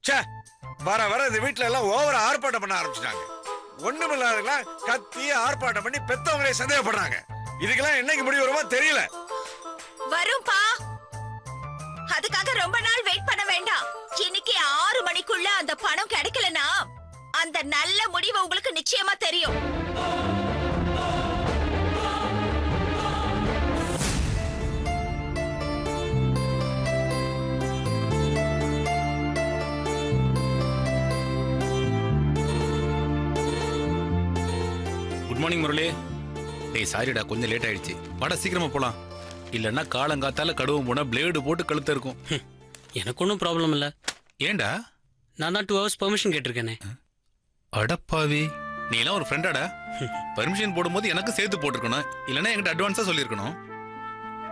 ச்சே, வர வர இந்த வீட்டுல எல்லாம் ஓவரா ஆர்ப்பாட்டம் பண்ண ஆரம்பிச்சிட்டாங்க. ஒண்ணுமில்லாதவங்களா கத்தி ஆர்ப்பாட்டம் பண்ணி பெத்தவங்களே சந்தேகப்படுறாங்க. இதுக்கெல்லாம் என்னைக்கு முடிவு வருமோ தெரியல. வரும்பா, அதுக்காக ரொம்ப நாள் வெயிட் பண்ண வேண்டாம். இன்னைக்கு 6 மணிக்குள்ள அந்த பணம் கிடைக்கலனா அந்த நல்ல முடிவு உங்களுக்கு நிச்சயமா தெரியும். Good morning Murali. டேய் சாரிடா, கொஞ்சம் லேட் ஆயிடுச்சு. வாடா சீக்கிரமா போலாம். இல்லன்னா காலங்காத்தால கடுவும் போனா பிளேடு போட்டு கழுத்து இருக்கும். எனக்கு ஒன்றும் ப்ராப்ளம் இல்லை. ஏண்டா? நான் தான் 2 hours பெர்மிஷன் கேட்டிருக்கேனே. அடப்பாவி, நீ எல்லாம் ஒரு ஃப்ரெண்டாடா. பர்மிஷன் போடும்போது எனக்கு சேர்த்து போட்டிருக்கணும், இல்லைன்னா என்கிட்ட அட்வான்ஸா சொல்லியிருக்கணும்.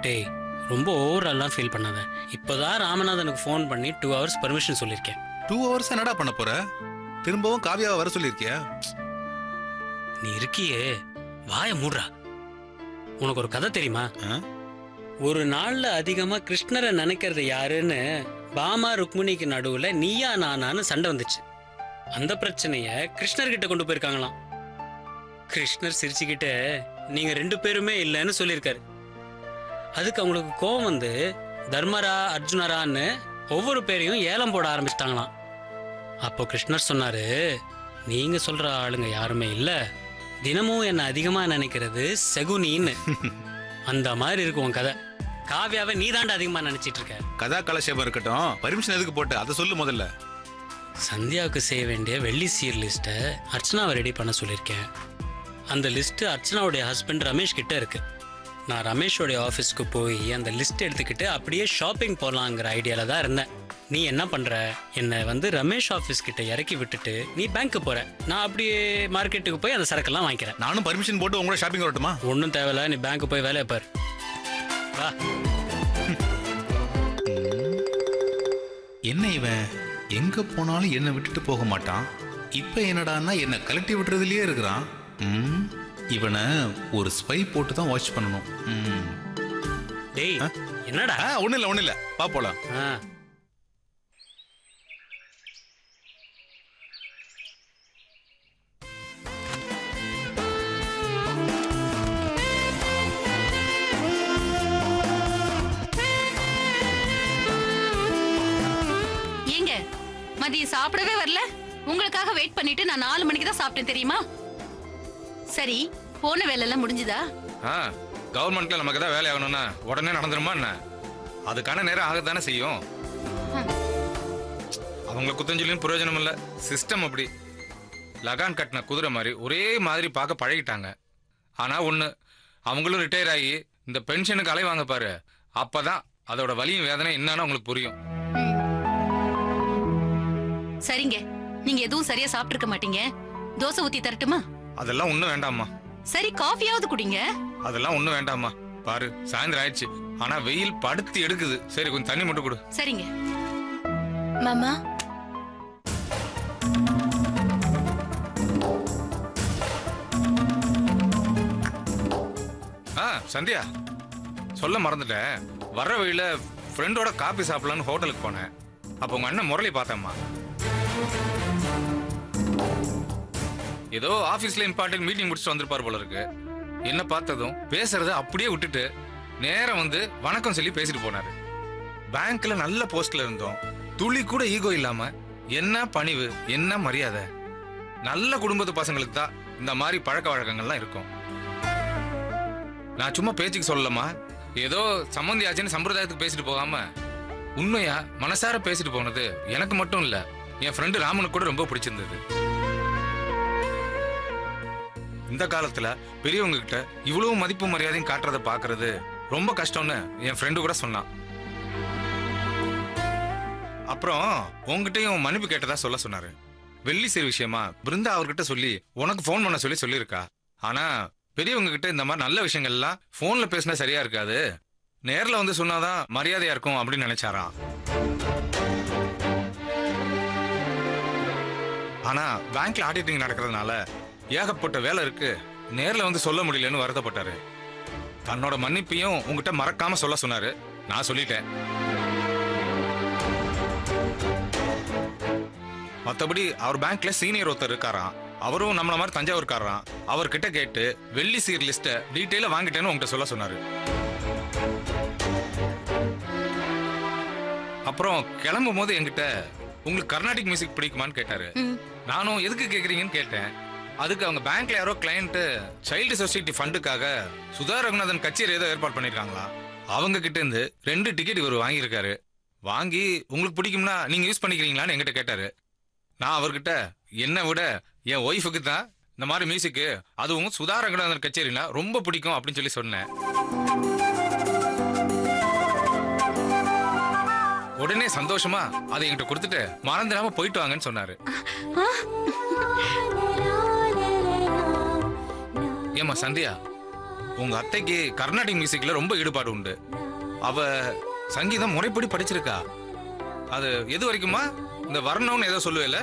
டேய் ரொம்ப ஓவராலாம் ஃபீல் பண்ணாத. இப்போதான் ராமநாதனுக்கு ஃபோன் பண்ணி 2 hours பெர்மிஷன் சொல்லியிருக்கேன். 2 hours என்னடா பண்ண போற? திரும்பவும் காவியாவை வர சொல்லியிருக்கியா? நீ இருக்கியே, வாய மூடுறா. உனக்கு ஒரு கதை தெரியுமா? ஒரு நாள்ல அதிகமா கிருஷ்ணரை நினைக்கிறது யாருன்னு பாமா ருக்மிணிக்கு நடுவுல நீயா நானான்னு சண்டை வந்துச்சு. அந்த பிரச்சனைய கிருஷ்ணர்கிட்ட கொண்டு போயிருக்காங்களாம். கிருஷ்ணர் சிரிச்சுக்கிட்டு நீங்க 2 பேருமே இல்லைன்னு சொல்லியிருக்காரு. அதுக்கு அவங்களுக்கு கோபம் வந்து தர்மரா அர்ஜுனரான்னு ஒவ்வொரு பேரையும் ஏலம் போட ஆரம்பிச்சிட்டாங்களாம். அப்போ கிருஷ்ணர் சொன்னாரு, நீங்க சொல்ற ஆளுங்க யாருமே இல்ல, தினமும் என்ன அதிகமா நினைக்கிறது சகுனின்னு. அந்த மாதிரி இருக்கும் உன் கதை. காவியாவை நீ தாண்டா அதிகமா நினைச்சிட்டு இருக்க. கதா கலசேபம் இருக்கட்டும், பர்மிஷன் எதுக்கு போட்டு அதை சொல்லு முதல்ல. சந்தியாவுக்கு செய்ய வேண்டிய வெள்ளி சீர் லிஸ்ட்டை அர்ச்சனாவை ரெடி பண்ண சொல்லியிருக்கேன். அந்த லிஸ்ட் அர்ச்சனாவுடைய ஹஸ்பண்ட் ரமேஷ் கிட்ட இருக்கு. நான் ரமேஷோடைய ஆஃபீஸ்க்கு போய் அந்த லிஸ்ட் எடுத்துக்கிட்டு அப்படியே ஷாப்பிங் போகலாங்கிற ஐடியால தான் இருந்தேன். நீ என்ன பண்ற, என்னை ரமேஷ் ஆஃபீஸ் கிட்ட இறக்கி விட்டுட்டு நீ பேங்க்கு போற, நான் அப்படியே மார்க்கெட்டுக்கு போய் அந்த சரக்கெல்லாம் வாங்கிக்கிறேன். நானும் பர்மிஷன் போட்டு உங்களோட ஷாப்பிங் வரட்டுமா? ஒன்றும் தேவையில்ல, நீ பேங்க்கு போய் வேலையை பாரு. வா. என்ன இவன் எங்க போனாலும் என்னை விட்டுட்டு போக மாட்டான். இப்ப என்னடான்னா என்ன கலட்டி விட்டுறதுலயே இருக்கிறான். இவனை ஒரு ஸ்பை போட்டு தான் வாட்ச் பண்ணணும். டேய் என்னடா? ஒண்ணு இல்ல பா போலாம். மதியம் சாப்பிடவே வரல. உங்களுக்காக வெயிட் பண்ணிட்டு நான் 4 மணிக்கு தான் சாப்பிட்டேன் தெரியுமா? சரி, போன வேலை எல்லாம் முடிஞ்சுதா? கவர்மெண்ட்ல நமக்கு தான் வேலை ஆகணும்னா உடனே நடந்துருமா என்ன? அதுக்கான நேரம் ஆகத்தானே செய்யும். அவங்களை குத்தஞ்சொல்லியும் பிரயோஜனம் இல்ல. சிஸ்டம் அப்படி. லகான் கட்டின குதிரை மாதிரி ஒரே மாதிரி பார்க்க பழகிட்டாங்க. ஆனா ஒண்ணு, அவங்களும் ரிட்டையர் ஆகி இந்த பென்ஷனுக்கு அலை வாங்க பாரு, அப்பதான் அதோட வலியும் வேதனை என்னன்னு உங்களுக்கு புரியும். சரிங்க, நீங்க எதுவும் சரியா சாப்பிட்டிருக்க மாட்டீங்க. தோசை ஊத்தி தரட்டுமா? அதெல்லாம் ஒண்ணும் வேண்டாமா. சரி, காஃபியாவது குடிங்க. அதெல்லாம் ஒண்ணும் வேண்டாமா. பாரு சாயந்தரம் ஆயிடுச்சு, ஆனா வெயில் படுத்து எடுக்குது. சரி கொஞ்சம் தண்ணி மட்டும் கொடு. சரிங்க மாமா. சந்தியா, சொல்ல மறந்துட்டேன். வர்ற வழியில ஃப்ரெண்டோட காபி சாப்பிடலான்னு ஹோட்டலுக்கு போனேன். அப்ப உங்க அண்ணன் முரளி பார்த்தேம்மா. ஏதோ ஆபீஸ்ல இம்பார்ட்டன்ட் மீட்டிங் முடிச்சுட்டு வந்திருப்பாரு போல இருக்கு. என்ன பார்த்ததும் பேசுறத அப்படியே விட்டுட்டு நேரம் வந்து வணக்கம் சொல்லி பேசிட்டு போனாரு. பேங்க்ல நல்ல போஸ்ட்ல இருந்தோம். துளி கூட ஈகோ இல்லாம என்ன பணிவு, என்ன மரியாதை. நல்ல குடும்பத்து பசங்களுக்கு தான் இந்த மாதிரி பழக்க வழக்கங்கள்லாம் இருக்கும். நான் சும்மா பேச்சுக்கு சொல்லலாமா, ஏதோ சம்பந்தி ஆச்சுன்னு சம்பிரதாயத்துக்கு பேசிட்டு போகாம உண்மையா மனசார பேசிட்டு போனது எனக்கு மட்டும் இல்ல, என் ஃப்ரெண்டு ராமனுக்கு கூட ரொம்ப பிடிச்சிருந்தது. இந்த காலத்துல பெரியவங்க கிட்ட இவ்வளவு மதிப்பு மரியாதையும் காட்டுறத பாக்குறது ரொம்ப கஷ்டம்னு என் ஃப்ரெண்டு கூட சொன்னான். அப்புறம் உங்ககிட்டயும் மன்னிப்பு கேட்டதா சொல்ல சொன்னாரு. வெள்ளி சீர் விஷயமா பிருந்தா அவர்கிட்ட சொல்லி உனக்கு போன் பண்ண சொல்லியிருக்கா. ஆனா பெரியவங்க கிட்ட இந்த மாதிரி நல்ல விஷயங்கள் எல்லாம் போன்ல பேசினா சரியா இருக்காது, நேர்ல வந்து சொன்னாதான் மரியாதையா இருக்கும் அப்படின்னு நினைச்சாராம். ஆனா பேங்க்ல ஆடிட்டிங் நடக்கிறதுனால ஏகப்பட்ட வேலை இருக்கு, நேர்ல வந்து சொல்ல முடியலன்னு வருத்தப்பட்டாரு. தன்னோட மன்னிப்பையும் உங்ககிட்ட மறக்காம சொல்ல சொன்னாரு. நான் சொல்லிட்டேன். மற்றபடி அவர் பேங்க்ல சீனியர் ஒருத்தர் இருக்காராம். அவரும் நம்மள மாதிரி தஞ்சாவூர்காரராம். அவர்கிட்ட கேட்டு வெள்ளி சீர் லிஸ்ட்டை டீட்டெயிலாக வாங்கிட்டேன்னு உங்கள்கிட்ட சொல்ல சொன்னாரு. அப்புறம் கிளம்பும் போது என்கிட்ட உங்களுக்கு கர்நாடிக் மியூசிக் பிடிக்குமான்னு கேட்டாரு. நானும் எதுக்கு கேட்குறீங்கன்னு கேட்டேன். அதுக்கு அவங்க பேங்க்ல யாரோ கிளையண்ட் சைல்டு சொசைட்டி ஃபண்டுக்காக சுதா ரகுநாதன் கச்சேரி ஏதோ ஏற்பாடு பண்ணிருக்காங்களா, அவங்க கிட்ட இருந்து 2 டிக்கெட் இவர் வாங்கியிருக்காரு. வாங்கி உங்களுக்கு பிடிக்கும்னா நீங்க யூஸ் பண்ணிக்கிறீங்களான்னு என்கிட்ட கேட்டாரு. நான் அவர்கிட்ட என்னை விட என் ஒய்ஃபுக்கு தான் இந்த மாதிரி மியூசிக்கு, அதுவும் சுதா ரகுநாதன் கச்சேரினா ரொம்ப பிடிக்கும் அப்படின்னு சொல்லி சொன்னேன். உடனே சந்தோஷமா அதை என்கிட்ட கொடுத்துட்டு மறந்துடாம போயிட்டு வாங்கன்னு சொன்னாரு. ஏமா சந்தியா, உங்க அத்தைக்கு கர்நாடிக் மியூசிக்ல ரொம்ப ஈடுபாடு உண்டு. அவ சங்கீதம் முறைப்படி படிச்சிருக்கா. அது எது வரைக்குமா இந்த வர்ணம்னு ஏதோ சொல்லுவேல,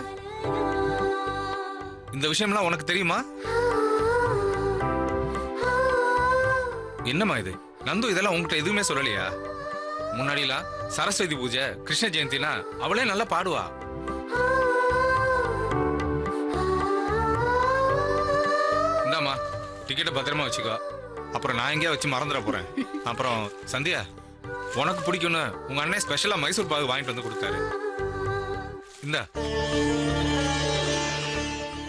இந்த விஷயம்லாம் உனக்கு தெரியுமா? என்னம்மா இது நந்து, இதெல்லாம் உங்ககிட்ட எதுவுமே சொல்லலையா? முன்னாடிலாம் சரஸ்வதி பூஜை, கிருஷ்ண ஜெயந்தினா அவளே நல்லா பாடுவா. இந்தாமா டிக்கெட்டை பத்திரமா வச்சுக்கோ. அப்புறம் நான் எங்கேயா வச்சு மறந்துட போறேன். அப்புறம் சந்தியா, உனக்கு பிடிக்கும்னு உங்க அண்ணன் ஸ்பெஷலா மைசூர் பாகு வாங்கிட்டு வந்து கொடுத்தாரு. இந்த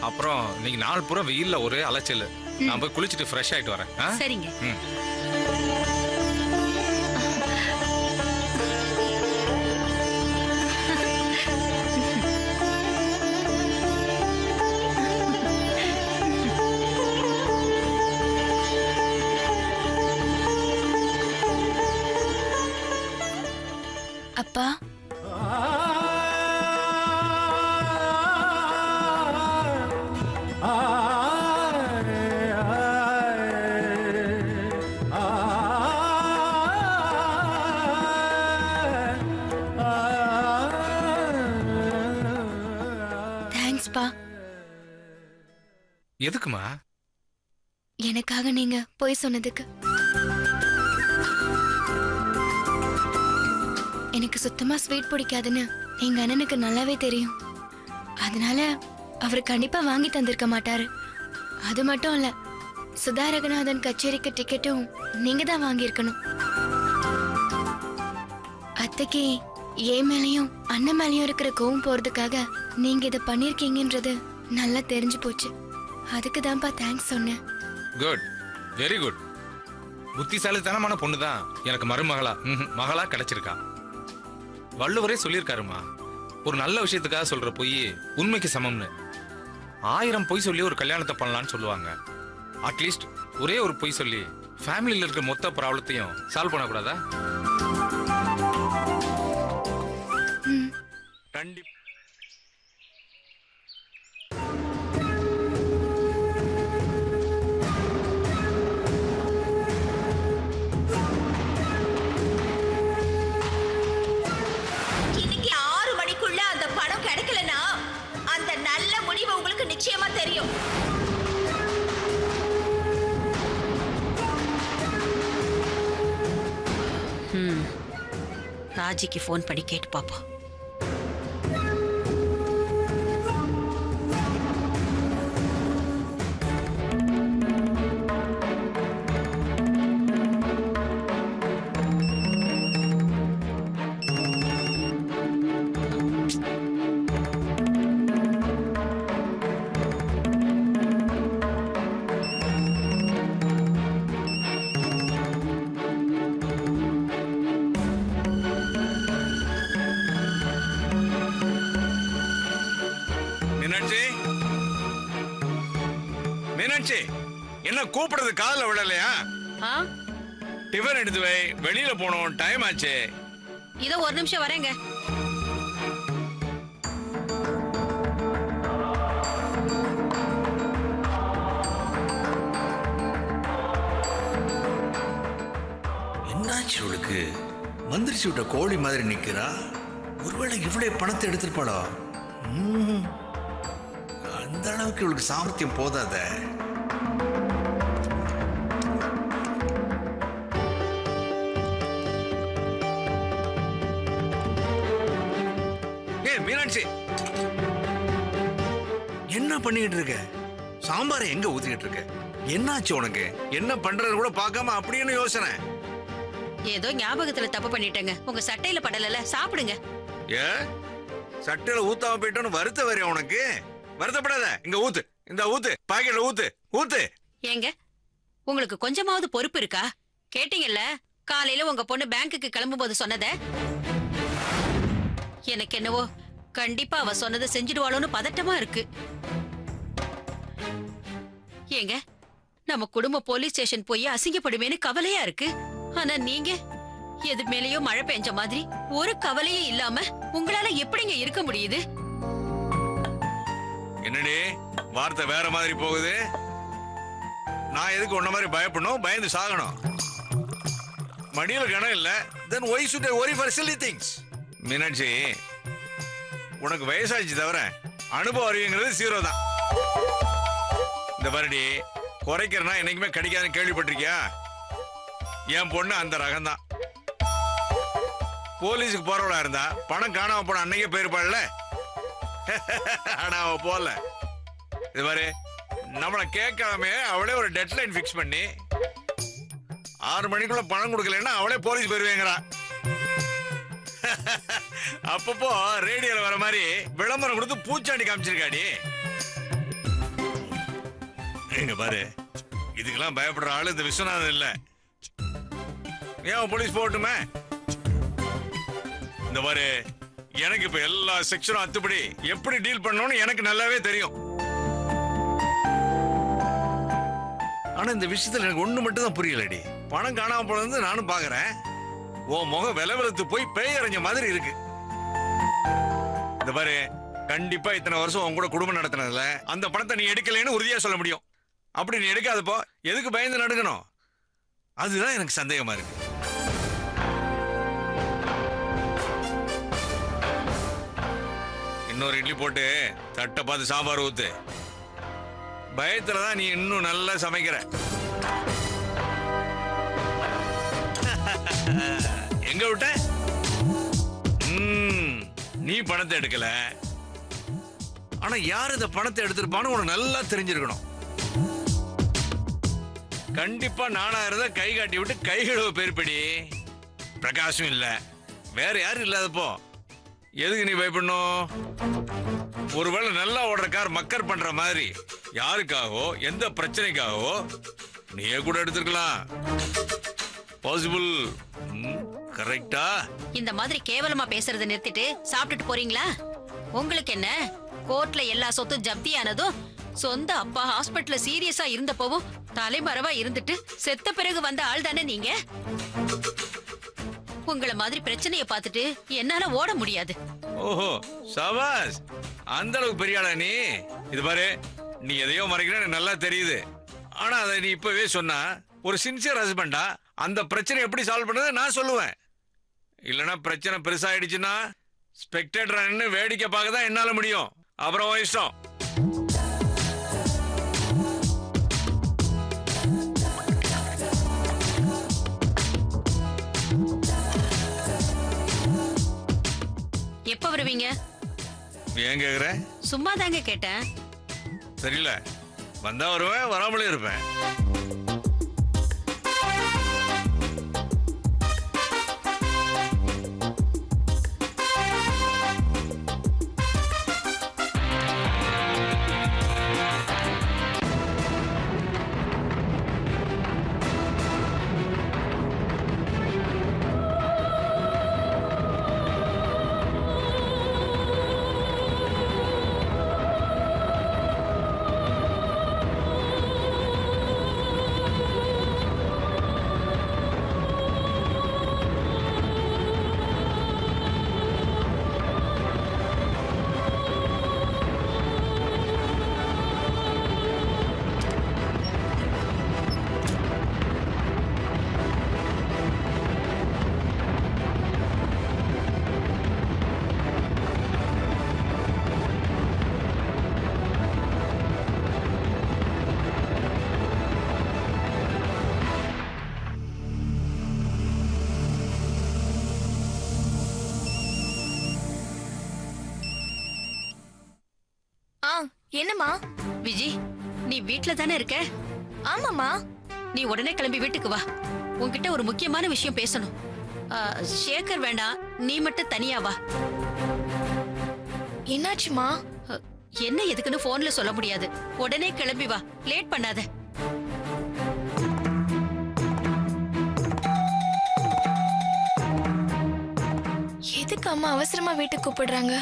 அப்புறம் நீங்க நாள் பூரா வெயில்ல ஒரே அலைச்சல். நான் போய் குளிச்சுட்டு ஃப்ரெஷ் ஆயிட்டு வரேன். சரிங்க. அப்பா, தேங்க்ஸ்பா. எதுக்குமா? எனக்காக நீங்க போய் சொன்னதுக்கு. எனக்கு சுத்தமா ஸ்வீட் பிடிக்காதுன்னு எங்க அண்ணனுக்கு நல்லாவே தெரியும். அதனால அவர் கண்டிப்பா வாங்கி தந்திருக்க மாட்டாரு. அது மட்டும் இல்ல, சுதா ரகுநாதன் கச்சேரிக்கு டிக்கெட்டும் நீங்க தான் வாங்கியிருக்கணும். அத்தைக்கு ஏன் மேலையும் அண்ணன் மேலையும் இருக்கிற கோவம் போறதுக்காக நீங்க இதை பண்ணிருக்கீங்கன்றது நல்லா தெரிஞ்சு போச்சு. அதுக்கு தான்ப்பா தேங்க்ஸ் சொன்னேன். Good, very good. புத்திசாலித்தனமான பொண்ணுதான் எனக்கு மகளா கிடைச்சிருக்கா. வள்ளுவரே சொல்லியிருக்காருமா, ஒரு நல்ல விஷயத்துக்காக சொல்ற பொய் உண்மைக்கு சமம்னு. 1000 பொய் சொல்லி ஒரு கல்யாணத்தை பண்ணலான்னு சொல்லுவாங்க. அட்லீஸ்ட் ஒரே ஒரு பொய் சொல்லி ஃபேமிலியில் இருக்கிற மொத்த ப்ராப்ளத்தையும் சால்வ் பண்ணக்கூடாதா? கண்டிப்பா. இன்னைக்கு 6 மணிக்குள்ள அந்த பணம் கிடைக்கலனா அந்த நல்ல முடிவு உங்களுக்கு நிச்சயமா தெரியும். ராஜிக்கு ஃபோன் பண்ணி கேட்டு பாப்போம். மீனாட்சி, என்ன கூப்பிடுறது காதுல விடலையா? டிஃபன் எடுத்து வை, வெளியில போனோம், டைம் ஆச்சு. இதோ ஒரு நிமிஷம் வரேங்க. என்னாச்சு அவளுக்கு? மந்திரிச்சு விட்ட கோழி மாதிரி நிக்கிறா. ஒருவேளை இவ்வளவு பணத்தை எடுத்திருப்பாளோ? அந்த அளவுக்கு இவளுக்கு சாமர்த்தியம் போதாத. மீனாட்சி, என்ன பண்ணிக்கிட்டு இருக்க? சாம்பாரை எங்க ஊத்திக்கிட்டு இருக்க? என்னாச்சு உனக்கு? என்ன பண்றது கூட பார்க்காம அப்படின்னு யோசனை. ஏதோ ஞாபகத்துல தப்பு பண்ணிட்டேங்க. உங்க சட்டையில படலல, சாப்பிடுங்க. ஏ சட்டையில ஊத்தாம போயிட்டோன்னு வருத்த வரையா உனக்கு? வருத்தப்படாத, இங்க ஊத்து, இந்த ஊத்து, பாக்கெட்ல ஊத்து, ஊத்து. ஏங்க, உங்களுக்கு கொஞ்சமாவது பொறுப்பு இருக்கா? கேட்டீங்கல்ல, காலையில உங்க பொண்ணு பேங்க்குக்கு கிளம்பும் போது சொன்னத. எனக்கு என்னவோ கண்டிப்பா அவ சொன்னதை செஞ்சிடுவாளோன்னு பதட்டமா இருக்கு. ஏங்க, நம்ம குடும்ப போலீஸ் ஸ்டேஷன் போய் அசிங்கப்படுமேன்னு கவலையா இருக்கு. ஆனா நீங்க எது மேலயோ மழை பெஞ்ச மாதிரி ஒரு கவலையே இல்லாம உங்களால எப்படிங்க இருக்க முடியுது? என்னடி வார்த்தை வேற மாதிரி போகுது? நான் எதுக்கு உன்ன மாதிரி பயப்படணும், பயந்து சாகணும்? மடியில கணம் இல்ல, then why should I worry for silly things? Meenakshi, உனக்கு வயசாச்சு தவிர அனுபவம் அறிவுங்கிறது 0 தான். இந்த பரடி குறைக்கிறனா என்னைக்குமே கிடைக்காதுன்னு கேள்விப்பட்டிருக்கியா? என் பொண்ணு அந்த ரகம் தான். போலீஸுக்கு போறவளா இருந்தா பணம் காணாம போன அன்னைக்கே போயிருப்பாள்ல. ஆனா அவ போல. இது மாதிரி நம்மளை கேட்காம அவளே ஒரு டெட்லைன் பிக்ஸ் பண்ணி 6 மணிக்குள்ள பணம் கொடுக்கலன்னா அவளே போலீஸ் போயிருவேங்கிறா. அப்பப்போ ரேடியோல வர மாதிரி விளம்பரம் கொடுத்து பூச்சாண்டி காமிச்சிருக்காடி. எங்க பாரு, இதுக்கெல்லாம் பயப்படுற ஆளு இந்த விஸ்வநாதன் இல்ல. ஏன் போலீஸ் போகட்டுமே? இந்த பாரு, எனக்கு இப்ப எல்லா செக்ஷனும் அத்துப்படி எப்படி டீல் பண்ணணும்னு எனக்கு நல்லாவே தெரியும். ஆனா இந்த விஷயத்துல எனக்கு ஒண்ணு மட்டும் தான் புரியலடி. பணம் காணாம போனது நானும் பாக்குறேன். உன் முகம் விலவெலத்து போய் பேய் அரைஞ்ச மாதிரி இருக்கு. இந்த பாரு, கண்டிப்பா இத்தனை வருஷம் உன் கூட குடும்பம் நடத்தினதுல அந்த பணத்தை நீ எடுக்கலைன்னு உறுதியா சொல்ல முடியும். அப்படி நீ எடுக்காதப்போ எதுக்கு பயந்து நடுக்கணும்? அதுதான் எனக்கு சந்தேகமா இருக்கு. இன்னொரு இட்லி போட்டு தட்டை பார்த்து சாம்பார் ஊத்து. பயத்துலதான் நீ இன்னும் நல்லா சமைக்கிற. எங்க விட்ட? நீ பணத்தை எடுக்கல. ஆனா யார் இந்த பணத்தை எடுத்திருப்பான்னு உனக்கு நல்லா தெரிஞ்சிருக்கணும். கண்டிப்பா நானா இருந்த கை காட்டி விட்டு கை கழுவ பேர்படி. பிரகாஷும் இல்ல, வேற யாரும் இல்லாதப்போ எதுக்கு நீ பயப்படணும்? ஒருவேளை நல்லா ஓடுற கார் மக்கர் பண்ற மாதிரி யாருக்காகவோ எந்த பிரச்சனைக்காகவோ நீயே கூட எடுத்துக்கலாம். பாசிபிள். கரெக்டா? இந்த மாதிரி கேவலமா பேசுறதை நிறுத்திட்டு சாப்பிட்டுட்டு போறீங்களா? உங்களுக்கு என்ன, கோர்ட்ல எல்லா சொத்தும் ஜப்தியானதும் சொந்த அப்பா ஹாஸ்பிட்டல்ல சீரியஸா இருந்தப்பவும் தலைமறைவா இருந்துட்டு செத்த பிறகு வந்த ஆள் தானே நீங்க? உங்கள மாதிரி பிரச்சனைய பார்த்துட்டு என்னால ஓட முடியாது. ஓஹோ, சபாஸ். அந்த அளவுக்கு பெரிய ஆளா நீ? இது பாரு, நீ எதையோ மறைக்கிற எனக்கு நல்லா தெரியுது. ஆனா அதை நீ இப்பவே சொன்னா ஒரு சின்சியர் ஹஸ்பண்டா அந்த பிரச்சனை எப்படி சால்வ் பண்ணது நான் சொல்லுவேன். இல்லைன்னா பிரச்சனை பெருசாயிடுச்சுன்னா ஸ்பெக்டேட்டர் வேடிக்கை பார்க்க தான் என்னால முடியும். அப்புறம் இஷ்டம். எப்ப வருவீங்க? ஏன் கேக்குற? சும்மா தாங்க கேட்டேன். தெரியல, வந்தா வருவேன், வராமலே இருப்பேன். என்னம்மா? விஜி, நீ வீட்ல தானே இருக்க? ஆமாம்மா. நீ உடனே கிளம்பி வீட்டுக்கு வா. உன்கிட்ட ஒரு முக்கியமான விஷயம் பேசணும். சேகர் வேண்டாம், நீ மட்டும் தனியா வா. என்னாச்சுமா? என்ன எதுக்குன்னு போன்ல சொல்ல முடியாது. உடனே கிளம்பி வா, லேட் பண்ணாத. எதுக்கு அம்மா அவசரமா வீட்டுக்கு கூப்பிடுறாங்க?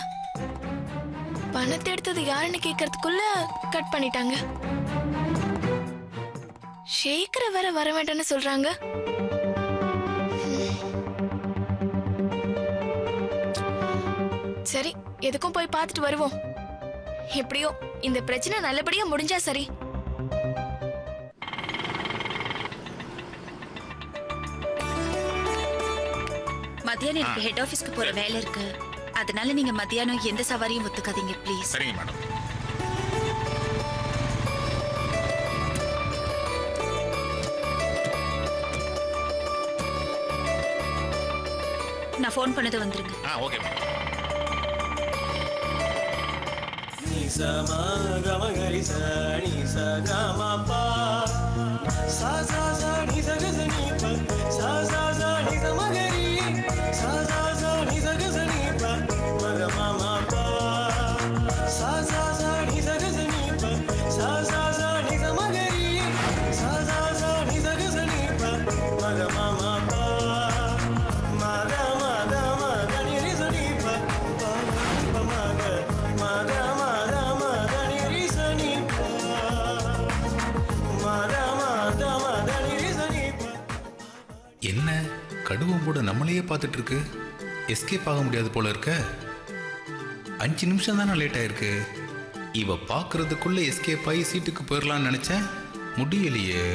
பணத்தை எடுத்தது யாருன்னு கேட்கறதுக்குள்ள கட் பண்ணிட்டாங்க. ஷேக்கர வேற வர வேண்டாம்னு சொல்றாங்க. சரி, எதுக்கும் போய் பார்த்துட்டு வருவோம். எப்படியோ இந்த பிரச்சனை நல்லபடியா முடிஞ்சா சரி. மத்தியானம் எனக்கு ஹெட் ஆபீஸ்க்கு போற வேலை இருக்கு. அதனால நீங்க மத்தியானம் எந்த சவாரியும் ஒத்துக்காதீங்க ப்ளீஸ். சரிங்க மேடம். நான் ஃபோன் பண்ணது வந்துருங்க. Okay madam. என்ன கடுவம் கூட நம்மளையே பார்த்துட்டு இருக்கு. எஸ்கேப் ஆக முடியாது போல இருக்க. 5 நிமிஷம் தானே லேட் ஆயிருக்கு. இவ பார்க்கறதுக்குள்ள எஸ்கேப் ஆகி சீட்டுக்கு போயிடலான்னு நினைச்சேன். முடியலையே.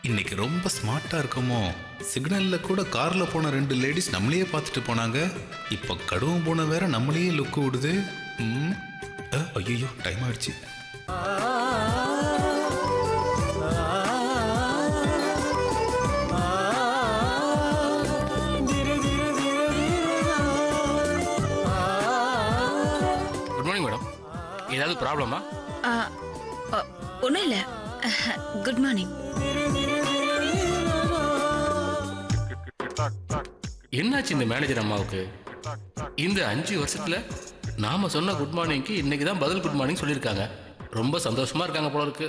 இன்னைக்கு ரொம்ப ஸ்மார்ட்டா இருக்கமோ. சிக்னல்ல கூட கார்ல போன 2 லேடிஸ் நம்மளையே பார்த்துட்டு போனாங்க. இப்ப கடுவம் போன வேற நம்மளையே லுக்கு விடுது. ஐயோ, டைம் ஆயிடுச்சு. Good morning madam. ஏதாவது ப்ராப்ளமா? ஒன்றும் இல்லை. Good morning. என்னாச்சு இந்த மேனேஜர் அம்மாவுக்கு? இந்த 5 வருஷத்துல நாம சொன்ன குட் மார்னிங்க்கு இன்னைக்கு தான் பதில் குட் மார்னிங் சொல்லியிருக்காங்க. ரொம்ப சந்தோஷமா இருக்காங்க போல இருக்கு.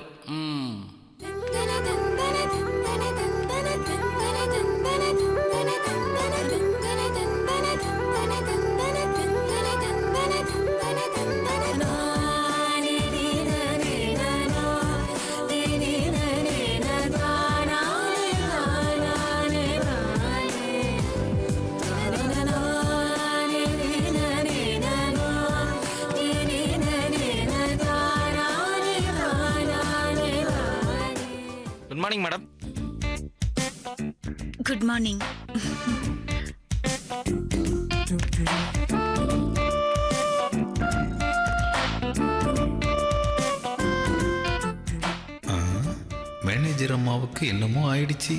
Good morning madam. Good morning. Manager அம்மாவுக்கு என்னமோ ஆயிடுச்சு.